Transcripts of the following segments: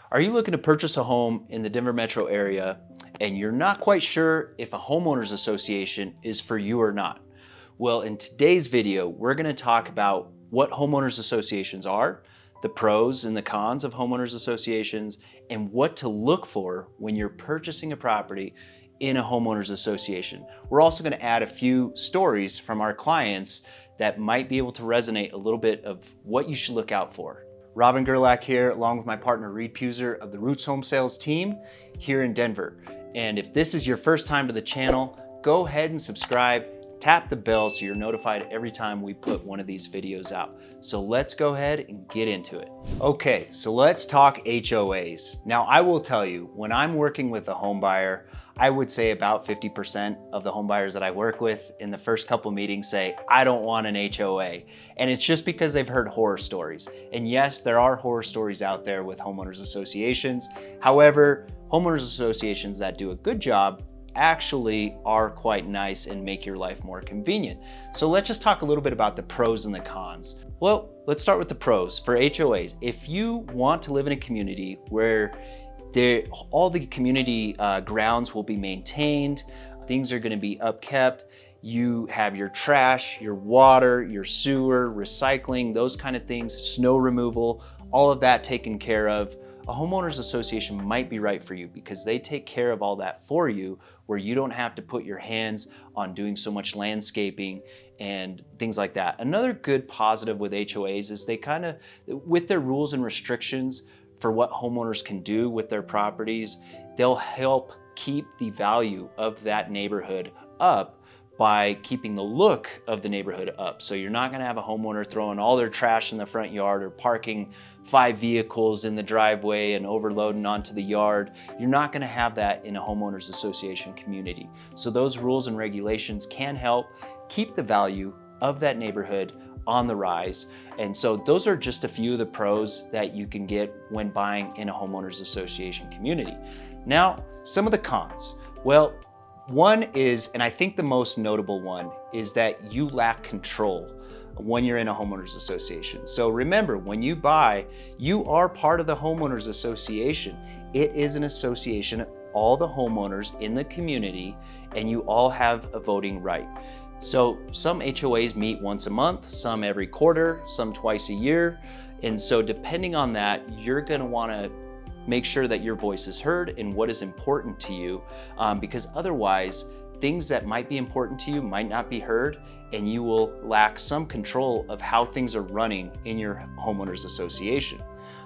Are you looking to purchase a home in the Denver metro area and you're not quite sure if a homeowners association is for you or not? Well, in today's video, we're going to talk about what homeowners associations are, the pros and the cons of homeowners associations, and what to look for when you're purchasing a property in a homeowners association. We're also going to add a few stories from our clients that might be able to resonate a little bit of what you should look out for. Robin Gerlach here, along with my partner Reed Puser of the Roots Home Sales team here in Denver. And if this is your first time to the channel, go ahead and subscribe, tap the bell so you're notified every time we put one of these videos out. So let's go ahead and get into it. Okay, so let's talk HOAs. Now I will tell you, when I'm working with a home buyer, I would say about 50% of the home buyers that I work with in the first couple meetings say, I don't want an HOA. And it's just because they've heard horror stories. And yes, there are horror stories out there with homeowners associations. However, homeowners associations that do a good job actually are quite nice and make your life more convenient. So let's just talk a little bit about the pros and the cons. Well, let's start with the pros. For HOAs, if you want to live in a community where all the community grounds will be maintained, things are going to be upkept, you have your trash, your water, your sewer, recycling, those kind of things, snow removal, all of that taken care of, a homeowners association might be right for you because they take care of all that for you, where you don't have to put your hands on doing so much landscaping and things like that. Another good positive with HOAs is they kind of, with their rules and restrictions for what homeowners can do with their properties, they'll help keep the value of that neighborhood up by keeping the look of the neighborhood up. So you're not gonna have a homeowner throwing all their trash in the front yard or parking 5 vehicles in the driveway and overloading onto the yard. You're not gonna have that in a homeowners association community. So those rules and regulations can help keep the value of that neighborhood on the rise. And so those are just a few of the pros that you can get when buying in a homeowners association community. Now, some of the cons. Well, one is, and I think the most notable one, is that you lack control when you're in a homeowners association. So remember, when you buy, you are part of the homeowners association. It is an association of all the homeowners in the community, and you all have a voting right. So some HOAs meet once a month, some every quarter, some twice a year. And so depending on that, you're gonna wanna make sure that your voice is heard and what is important to you, because otherwise things that might be important to you might not be heard, and you will lack some control of how things are running in your homeowners association.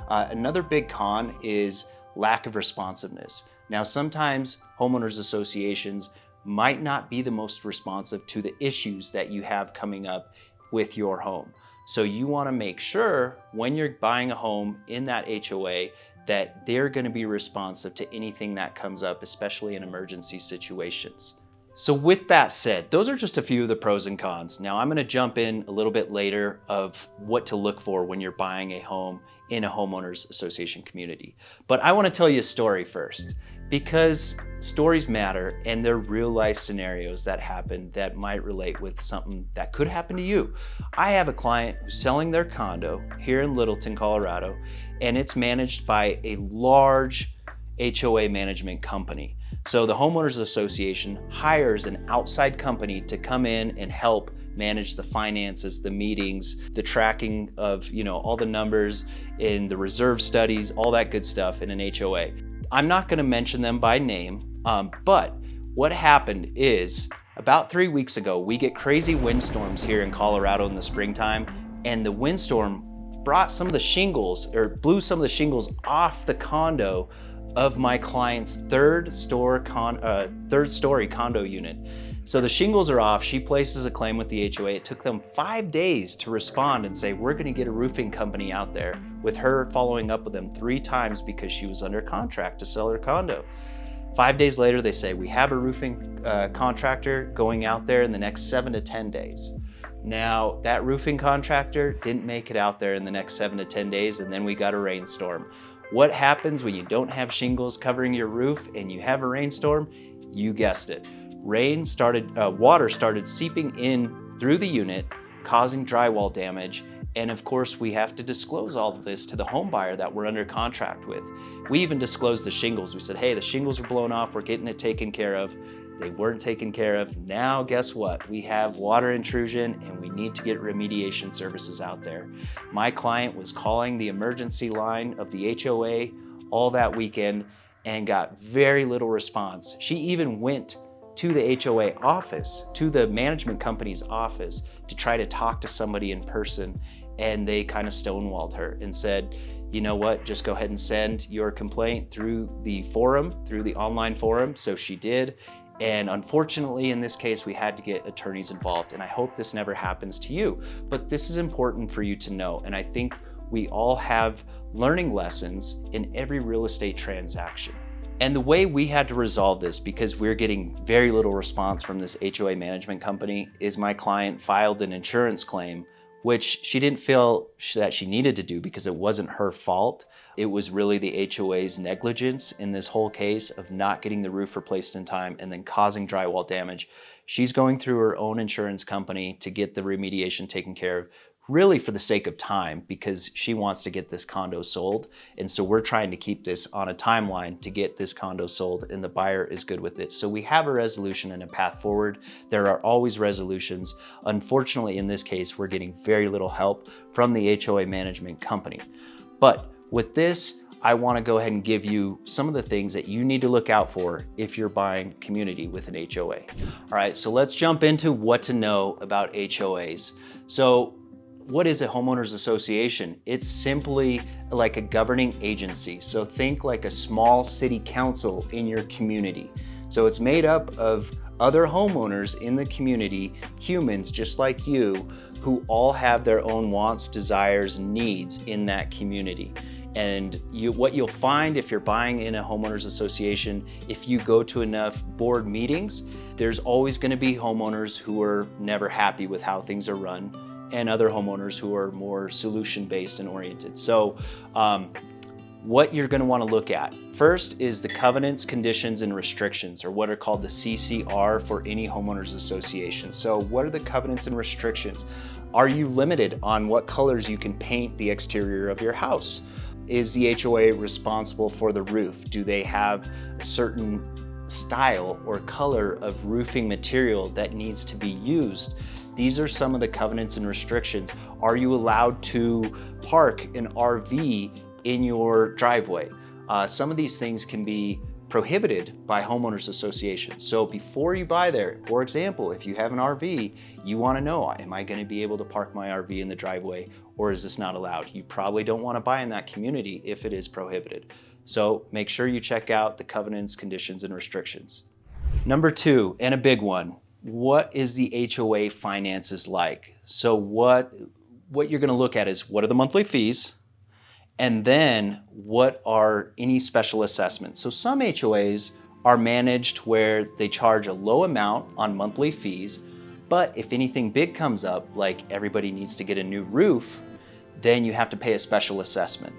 Another big con is lack of responsiveness. Now, sometimes homeowners associations might not be the most responsive to the issues that you have coming up with your home. So you want to make sure when you're buying a home in that HOA that they're going to be responsive to anything that comes up, especially in emergency situations. So with that said, those are just a few of the pros and cons. Now I'm going to jump in a little bit later of what to look for when you're buying a home in a homeowners association community. But I want to tell you a story first, because stories matter and they're real life scenarios that happen that might relate with something that could happen to you. I have a client who's selling their condo here in Littleton, Colorado, and it's managed by a large HOA management company. So the homeowners association hires an outside company to come in and help manage the finances, the meetings, the tracking of, all the numbers in the reserve studies, all that good stuff in an HOA. I'm not going to mention them by name, but what happened is about 3 weeks ago, we get crazy windstorms here in Colorado in the springtime, and the windstorm brought some of the shingles, or blew some of the shingles off the condo of my client's third story condo unit. So the shingles are off. She places a claim with the HOA. It took them 5 days to respond and say, we're going to get a roofing company out there, with her following up with them 3 times because she was under contract to sell her condo. 5 days later, they say, we have a roofing contractor going out there in the next 7 to 10 days. Now, that roofing contractor didn't make it out there in the next 7 to 10 days, and then we got a rainstorm. What happens when you don't have shingles covering your roof and you have a rainstorm? You guessed it. Water started seeping in through the unit, causing drywall damage, And of course, we have to disclose all of this to the home buyer that we're under contract with. We even disclosed the shingles. We said, hey, the shingles were blown off, we're getting it taken care of. They weren't taken care of. Now, guess what? We have water intrusion and we need to get remediation services out there. My client was calling the emergency line of the HOA all that weekend and got very little response. She even went to the HOA office, to the management company's office, to try to talk to somebody in person, and they kind of stonewalled her and said, you know what, just go ahead and send your complaint through the forum, through the online forum. So she did. And unfortunately, in this case, we had to get attorneys involved. And I hope this never happens to you. But this is important for you to know. And I think we all have learning lessons in every real estate transaction. And the way we had to resolve this, because we're getting very little response from this HOA management company, is my client filed an insurance claim, which she didn't feel that she needed to do because it wasn't her fault. It was really the HOA's negligence in this whole case of not getting the roof replaced in time and then causing drywall damage. She's going through her own insurance company to get the remediation taken care of, really for the sake of time, because she wants to get this condo sold. And so we're trying to keep this on a timeline to get this condo sold, and the buyer is good with it. So we have a resolution and a path forward. There are always resolutions. Unfortunately, in this case, we're getting very little help from the HOA management company. But with this, I want to go ahead and give you some of the things that you need to look out for if you're buying community with an HOA. All right, so let's jump into what to know about HOAs. So what is a homeowners association? It's simply like a governing agency. So think like a small city council in your community. So it's made up of other homeowners in the community, humans just like you, who all have their own wants, desires, and needs in that community. And what you'll find if you're buying in a homeowners association, if you go to enough board meetings, there's always going to be homeowners who are never happy with how things are run, and other homeowners who are more solution-based and oriented. So what you're gonna wanna look at first is the covenants, conditions, and restrictions, or what are called the CCR for any homeowners association. So what are the covenants and restrictions? Are you limited on what colors you can paint the exterior of your house? Is the HOA responsible for the roof? Do they have a certain style or color of roofing material that needs to be used? These are some of the covenants and restrictions. Are you allowed to park an RV in your driveway? Some of these things can be prohibited by homeowners associations. So before you buy there, for example, if you have an RV, you want to know, am I going to be able to park my RV in the driveway, or is this not allowed? You probably don't want to buy in that community if it is prohibited. So make sure you check out the covenants, conditions, and restrictions. Number two, and a big one, what is the HOA finances like? So what you're going to look at is, what are the monthly fees? And then what are any special assessments? So some HOAs are managed where they charge a low amount on monthly fees, but if anything big comes up, like everybody needs to get a new roof, then you have to pay a special assessment.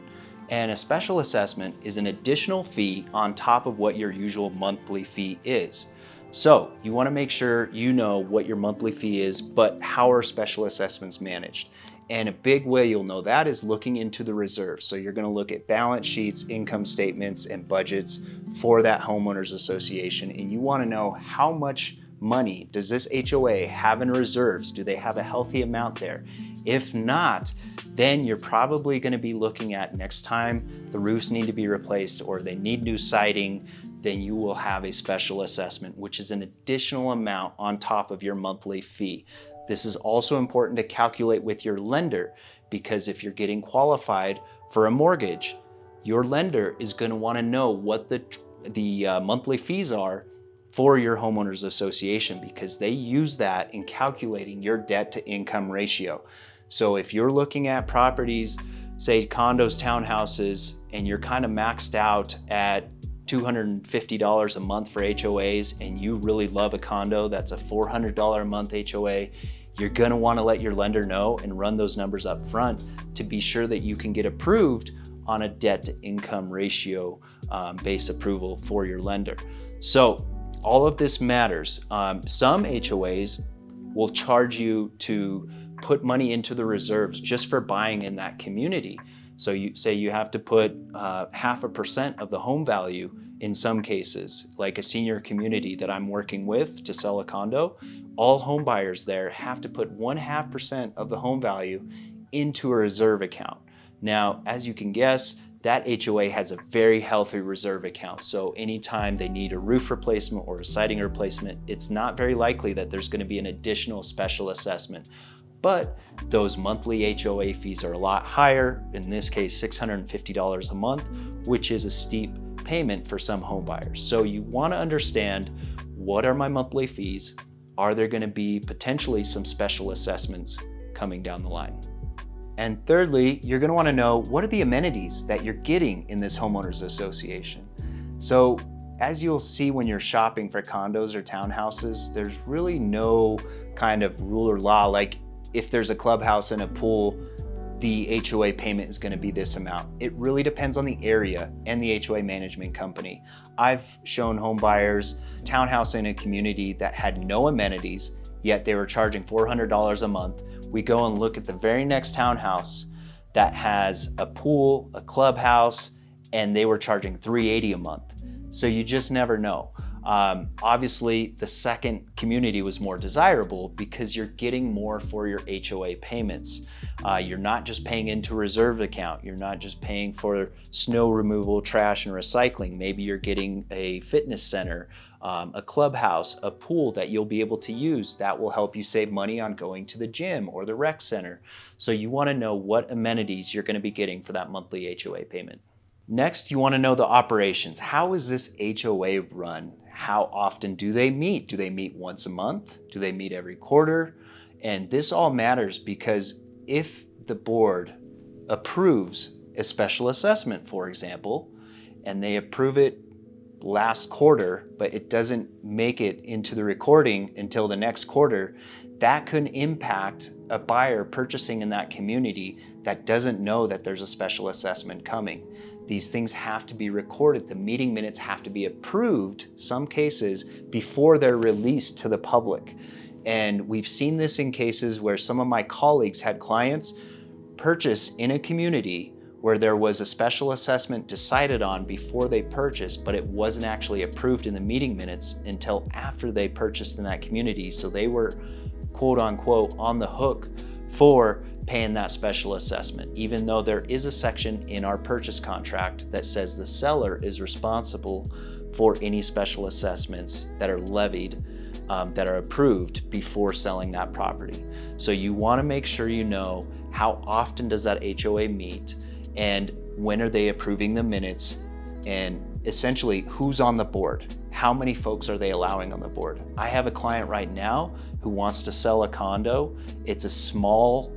And a special assessment is an additional fee on top of what your usual monthly fee is. So you want to make sure you know what your monthly fee is, but how are special assessments managed? And a big way you'll know that is looking into the reserves. So you're going to look at balance sheets, income statements, and budgets for that homeowners association. And you want to know how much money does this HOA have in reserves? Do they have a healthy amount there? If not, then you're probably going to be looking at, next time the roofs need to be replaced or they need new siding, then you will have a special assessment, which is an additional amount on top of your monthly fee. This is also important to calculate with your lender, because if you're getting qualified for a mortgage, your lender is going to want to know what the monthly fees are for your homeowners association, because they use that in calculating your debt to income ratio. So if you're looking at properties, say condos, townhouses, and you're kind of maxed out at $250 a month for HOAs, and you really love a condo that's a $400 a month HOA, you're gonna wanna let your lender know and run those numbers up front to be sure that you can get approved on a debt to income ratio based approval for your lender. So all of this matters. Some HOAs will charge you to put money into the reserves just for buying in that community. So you say you have to put 0.5% of the home value in some cases, like a senior community that I'm working with to sell a condo. All home buyers there have to put 0.5% of the home value into a reserve account. Now, as you can guess, that HOA has a very healthy reserve account. So anytime they need a roof replacement or a siding replacement, it's not very likely that there's going to be an additional special assessment. But those monthly HOA fees are a lot higher, in this case $650 a month, which is a steep payment for some home buyers. So you want to understand, what are my monthly fees? Are there going to be potentially some special assessments coming down the line? And thirdly, you're going to want to know, what are the amenities that you're getting in this homeowners association? So as you'll see when you're shopping for condos or townhouses, there's really no kind of rule or law. Like if there's a clubhouse and a pool, the HOA payment is going to be this amount. It really depends on the area and the HOA management company. I've shown home buyers a townhouse in a community that had no amenities, yet they were charging $400 a month. We go and look at the very next townhouse that has a pool, a clubhouse, and they were charging $380 a month. So you just never know. Obviously, the second community was more desirable because you're getting more for your HOA payments. You're not just paying into a reserve account. You're not just paying for snow removal, trash, and recycling. Maybe you're getting a fitness center, a clubhouse, a pool that you'll be able to use that will help you save money on going to the gym or the rec center. So you want to know what amenities you're going to be getting for that monthly HOA payment. Next, you want to know the operations. How is this HOA run? How often do they meet? Do they meet once a month? Do they meet every quarter? And this all matters because if the board approves a special assessment, for example, and they approve it last quarter, but it doesn't make it into the recording until the next quarter, that could impact a buyer purchasing in that community that doesn't know that there's a special assessment coming. These things have to be recorded. The meeting minutes have to be approved, some cases, before they're released to the public. And we've seen this in cases where some of my colleagues had clients purchase in a community where there was a special assessment decided on before they purchased, but it wasn't actually approved in the meeting minutes until after they purchased in that community. So they were, quote unquote, on the hook for paying that special assessment, even though there is a section in our purchase contract that says the seller is responsible for any special assessments that are levied, that are approved before selling that property. So you want to make sure you know how often does that HOA meet, and when are they approving the minutes, and essentially who's on the board. How many folks are they allowing on the board? I have a client right now who wants to sell a condo. It's a small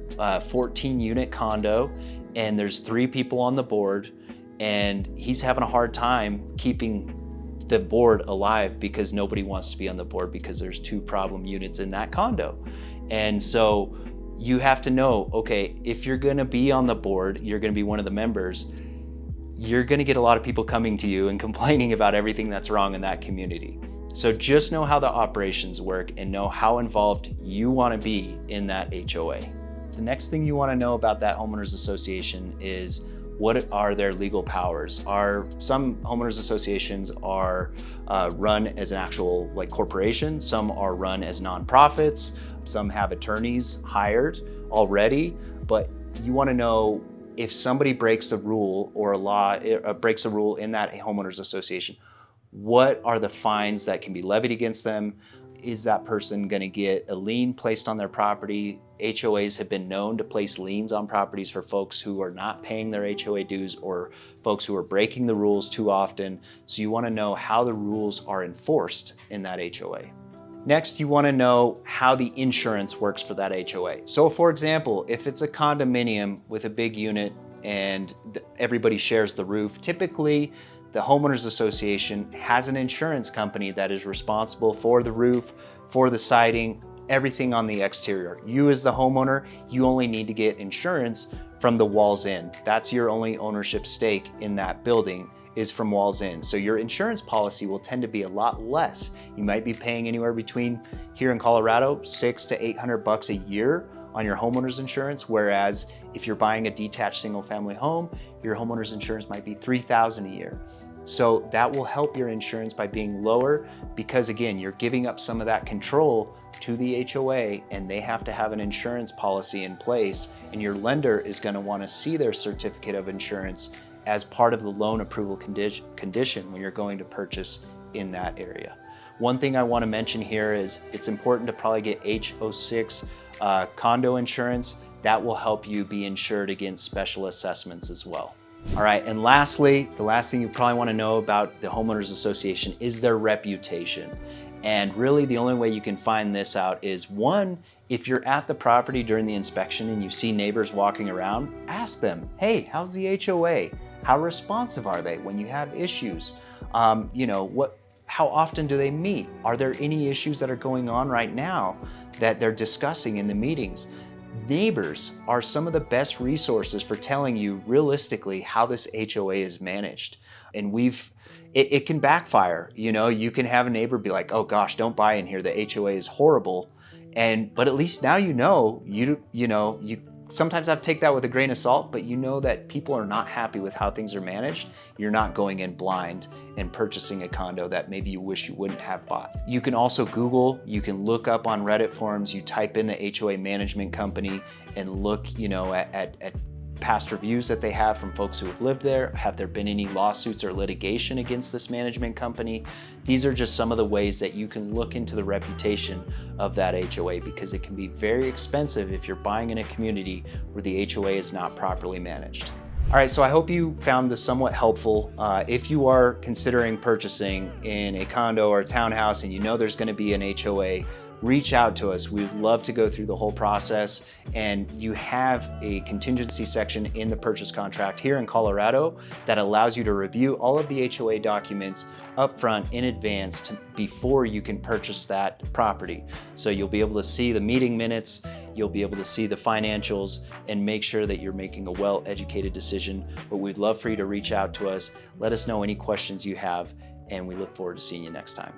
14 unit condo, and there's 3 people on the board, and he's having a hard time keeping the board alive because nobody wants to be on the board because there's 2 problem units in that condo. And so you have to know, okay, if you're gonna be on the board, you're gonna be one of the members, you're gonna get a lot of people coming to you and complaining about everything that's wrong in that community. So just know how the operations work and know how involved you wanna be in that HOA. The next thing you wanna know about that homeowners association is, what are their legal powers? Some homeowners associations are run as an actual corporation, some are run as nonprofits, some have attorneys hired already, but you wanna know if somebody breaks a rule or a law, breaks a rule in that homeowners association, what are the fines that can be levied against them? Is that person gonna get a lien placed on their property? HOAs have been known to place liens on properties for folks who are not paying their HOA dues or folks who are breaking the rules too often. So you wanna know how the rules are enforced in that HOA. Next, you wanna know how the insurance works for that HOA. So for example, if it's a condominium with a big unit and everybody shares the roof, typically the homeowners association has an insurance company that is responsible for the roof, for the siding, everything on the exterior. You as the homeowner, you only need to get insurance from the walls in. That's your only ownership stake in that building, is from walls in. So your insurance policy will tend to be a lot less. You might be paying anywhere between, here in Colorado, $600 to $800 a year on your homeowner's insurance, whereas if you're buying a detached single-family home, your homeowner's insurance might be $3,000 a year. So that will help your insurance by being lower because, again, you're giving up some of that control to the HOA, and they have to have an insurance policy in place, and your lender is going to want to see their certificate of insurance as part of the loan approval condition when you're going to purchase in that area. One thing I want to mention here is it's important to probably get HO6 condo insurance. That will help you be insured against special assessments as well. All right, and lastly, the last thing you probably want to know about the homeowners association is their reputation. And really the only way you can find this out is, one, if you're at the property during the inspection and you see neighbors walking around, ask them, hey, how's the HOA? How responsive are they when you have issues? How often do they meet? Are there any issues that are going on right now that they're discussing in the meetings? Neighbors are some of the best resources for telling you realistically how this HOA is managed. And it can backfire. You can have a neighbor be like, oh gosh, don't buy in here, the HOA is horrible. But at least now you sometimes have to take that with a grain of salt, but you know that people are not happy with how things are managed. You're not going in blind and purchasing a condo that maybe you wish you wouldn't have bought. You can also Google, you can look up on Reddit forums, you type in the HOA management company and look, at past reviews that they have from folks who have lived there. Have there been any lawsuits or litigation against this management company? These are just some of the ways that you can look into the reputation of that HOA, because it can be very expensive if you're buying in a community where the HOA is not properly managed. All right, so I hope you found this somewhat helpful. If you are considering purchasing in a condo or a townhouse and you know there's going to be an HOA, reach out to us. We'd love to go through the whole process, and you have a contingency section in the purchase contract here in Colorado that allows you to review all of the HOA documents upfront in advance before you can purchase that property. So you'll be able to see the meeting minutes, you'll be able to see the financials and make sure that you're making a well-educated decision. But we'd love for you to reach out to us, let us know any questions you have, and we look forward to seeing you next time.